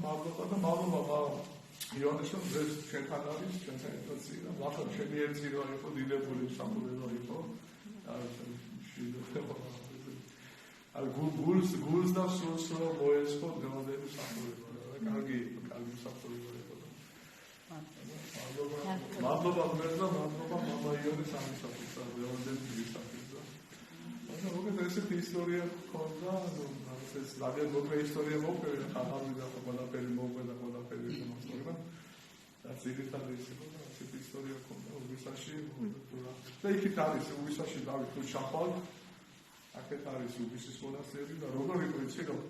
მადლობა და მადლობა იონესო ეს ჩვენთან არის ჩვენთან ერთად და მართლა ჩემი ერთი რა იყო დიდებული სამულო იყო გულს და სულს მოეწყო დღევანდელი სამულო კარგი სამულო იყო მადლობა მერდა მადლობა მამა იონეს ამისათვის დღევანდელი დღისათვის და მოგეთ ესეთი ისტორია ქონდა ეს ძალიან მოკლე ისტორია მოყვება ხალხი და ყველაფერი მოყვება ყველაფერი მოსწორება და ძირითადად ის იყო და ესეთი ისტორია ქონდა უბისაში და იქით არის უბისაში დავით თუ ჩახვალ აქეთ არის უბისის მონასტერი და როგორ იყო იცი რომ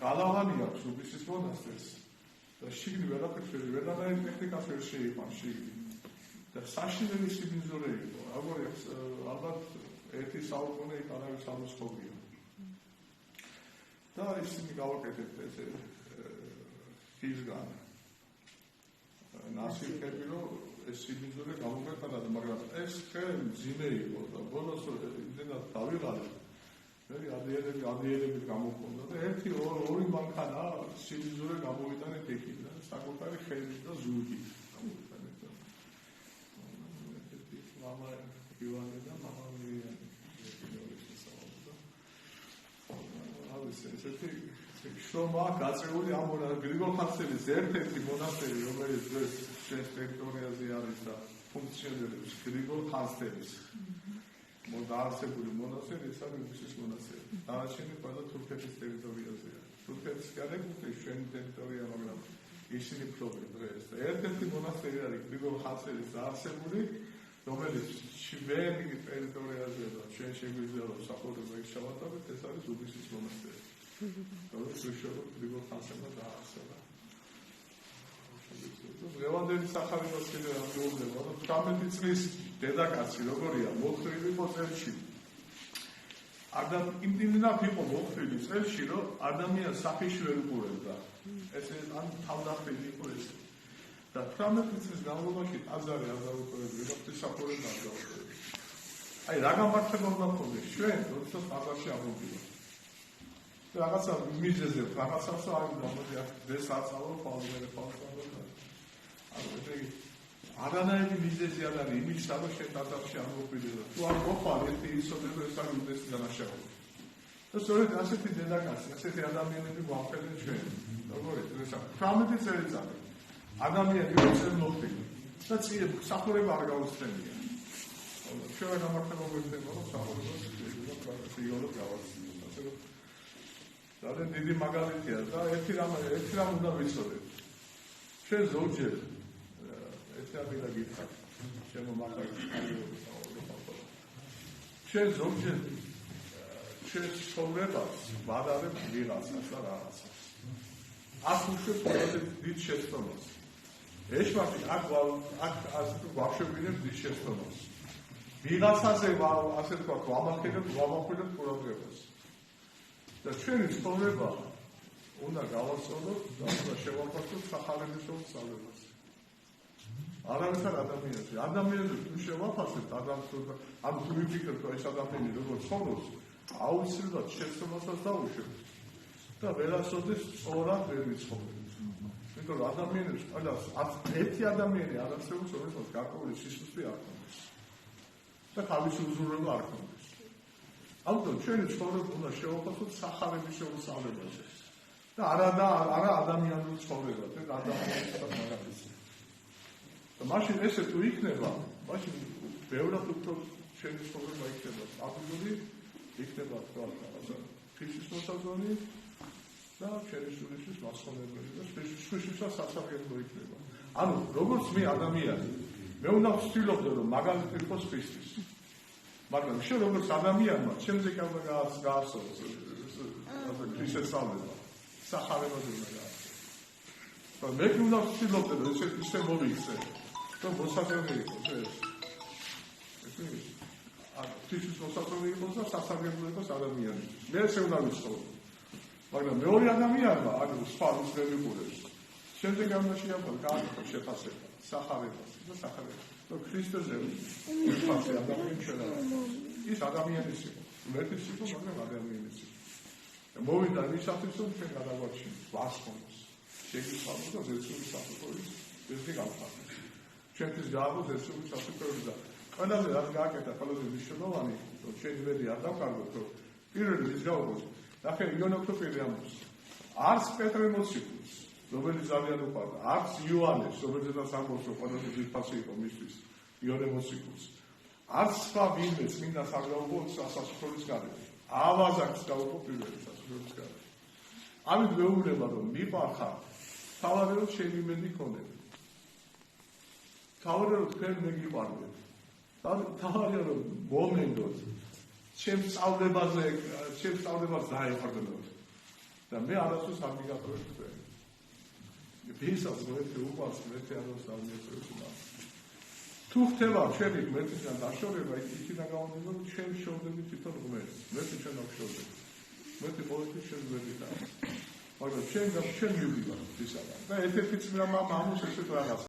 გალავანი აქვს უბისის მონასტერს და შიგნი ვერაფერი ვერანაირი ტექნიკას ვერ შეიყვან შიგნი და საშინელი სიბინძურე იყო როგორ აქვს ალბათ ერთი საუკუნე იქ არავის ამოსხობია და ისინი გავაკეთებთ ესე ხიზგან ნასიფები რომ ეს სიბინძურე გამოგეყარა მაგრამ ეს ხელი მძიმე იყო და ბოლოს იმდენად დავიღალე მე ადიელები გამოყონდა და ერთი ორი მანქანა სიბინძურე გამოვიტანეთ იქით და საკუთარი ხელით და ზურგით გამოვიტანეთ და მამა ივანე და მამა მირიანი ესეთი შრომა გაწეული ამ გრიგოლ ხანძთელის ერთ-ერთი მონასტერი რომელიც დღეს ჩვენს ტერიტორიაზე არის და ფუნქციონირებს გრიგოლ ხანძთელის დაარსებული მონასტერი ეს არის უბისის მონასტერი დანარჩენი ყველა თურქეთის ტერიტორიაზეა თურქეთის გარეგნული ჩვენი ტერიტორია მაგრამ ისინი ფლობენ დღეს და ერთ-ერთი მონასტერი არის გრიგოლ ხანძთელის დაარსებული რომელიც ჩვენი ტერიტორიაზე და ჩვენ შეგვიძლია რომ საყურებლო იქ შევატაროთ ეს არის უბისის მონასტერი როგორც ვიშოვოთ გრიგოლ ხანძთელმა დაარსება ლევანდელი სახარებას კიდე ამბობდება რომ 18 წლის დედაკაცი როგორია მოხდილი იყო წელში იმდენად იყო მოხდილი წელში რომ ადამიანს საფიში ვერ უყურებდა ესე ან თავდაპირველი იყო ეს და 18 წლის განმავლობაში აზარი არ დაუყურებია ღვთისმსახურება არ დაუყურებია აი რა გამართება უნდა ხონდეს ჩვენ როდესაც აზარში ამოვიდა და რაღაცა მიზეზზე რაღაცას არ გამოდი ეს აწავო ხოლმე არანაირი მიზეზი არ არის იმისა რომ შენ აზარში ამოვიდა თუ არ მოხვალ ერთი ისოდები ეს არის უდესი დანაშაული და სწორედ ასეთი დედაკაცი ასეთი ადამიანები გვაფრთხილენ ჩვენ როგორი ეს 18 წელიწადი ადამიანი როცა მოხდება და წიე საფრთხება არ გაუჩნია ჩვენ გამართება გვექნება რომ საფრთხებას შეიძლება გავაცნოთ ასე რომ ძალიან დიდი მაგალითია და ერთი რამ უნდა ვიცოდეთ ჩვენ ზოგჯერ ეს არის გითხრათ ჩემო მაგალითი ჩვენ ზოგჯერ ჩვენ ცხოვრებას ვადარებ ვიღაცას და რაღაცას აქ უშვებთ დიდ შეცდომას ეშმაკი აქ ასე ვახშობინებ დიდ შეცდომას ვიღაცაზე ასე თქვა ვამახვილებ ყურადღებას და ჩვენი ცხოვრება უნდა გავასწავლოთ და უნდა შევაფასოთ სახალხო სწავლებას არავის არ ადამიანზე თუ შევაფასებთ ამ თუ ვიფიქრებთ რომ ეს ადამიანი როგორ ცხოვრობს აუცილებლად შეცდომასაც დაუშვებთ და ვერასოდეს სწორად ვერ ვიცხოვრებთ იმიტომ რომ ადამიანებს ყველას ერთი ადამიანი არ არსებობს რომელსაც გარკვეული სისუსტე არ ქონდეს და თავისი უზრუნველობა არ ქონდეს ამიტომ ჩვენი ცხოვრება უნდა შევაფასოთ სახალხო სწავლებაზე და არა ადამიანურ ცხოვრებას და ადამიანის მაგალითს და მაშინ ესე თუ იქნება მაშინ ბევრად უფრო ჩვენი ცხოვრება იქნება სტაბილური იქნება რაღაცა ფიზიკის მოსაზრენი და ჩვენი სულისთვის მასწავლებელი და სულისთვისაც სასარგებლო იქნება ანუ როგორც მე ადამიანი მე უნდა ვცდილობდე რომ მაგალითი იყოს ქრისტეს მაგრამ შენ როგორც ადამიანმა ჩემზე კი უნდა გაასწოროს ქრისტეს სწავლება სახარებაზე უნდა გაასწოროს და მე კი უნდა ვცდილობდე რომ ისე მოვიქცე რომ მოსაგები იყოს ეს ქრისტეს მოსაწვევი იყოს და სასარგებლო იყოს ადამიანის მე ესე უნდა ვიცხოვრო მაგრამ მეორე ადამიანმა ანუ სხვა უცნელი ყურებს შემდეგ უნდა შეაფასო შეფასება სახარებას და სახარებას და ქრისტეზე ის ადამიანის იყო მერტის იყო მაგრამ ადამიანის იყო მოვიდა ისათვის რომ ჩვენ გადაგვაჩინოთ ვასხომოს შეგიცვალოს და ზეცური საფუძვლის ერთი გამხარდა ჩვენთვის გააქვს ზეცური საფუძვლის და ყველაზე რაც გააკეთა ყველაზე მნიშვნელოვანი რომ ჩვენ ვედი არ დავკარგოთ რომ პირველი ის გავუყოთ ნახე იონე ოქროპირი ამბობს არც პეტრე მოციქულს რომელიც ძალიან უყვარდა არც იოანეს რომელზედაც ამბობს რომ ყველაზე ძირფასი იყო მისთვის იონე მოციქულს არც სხვა ვინმე წმინდა საგაუგო სასასრულის გარეთ ავაზაკს გავუყო პირველი სასასრულის გარეთ ამით მეუბნება რომ მიყარხარ თავარი რომ შეგიმენდი ქონები თავარი რომ თქვენ მეგიყვარდეთ თავარი რომ მომენდოთ ჩემს სწავლებას დაეყრდნოთ და მე არასდროს არ მიგატოვებ თქვენ ვისაც მოეთე უყვარს მეთე აროს არ მიეწევს თუ ხდება ჩვენი მეთიდან დაშორება იქიდან გამომდინარე რომ ჩვენ შორდებით თვითონ ღმერთს მეთე ჩვენ არ შორდებით მეთე პოლიტიკა ჩვენ ვერდით მაგრამ ჩვენ მივდივართ ისაა და ერთ-ერთი წმინდა მამამუს ესეთ რაღაც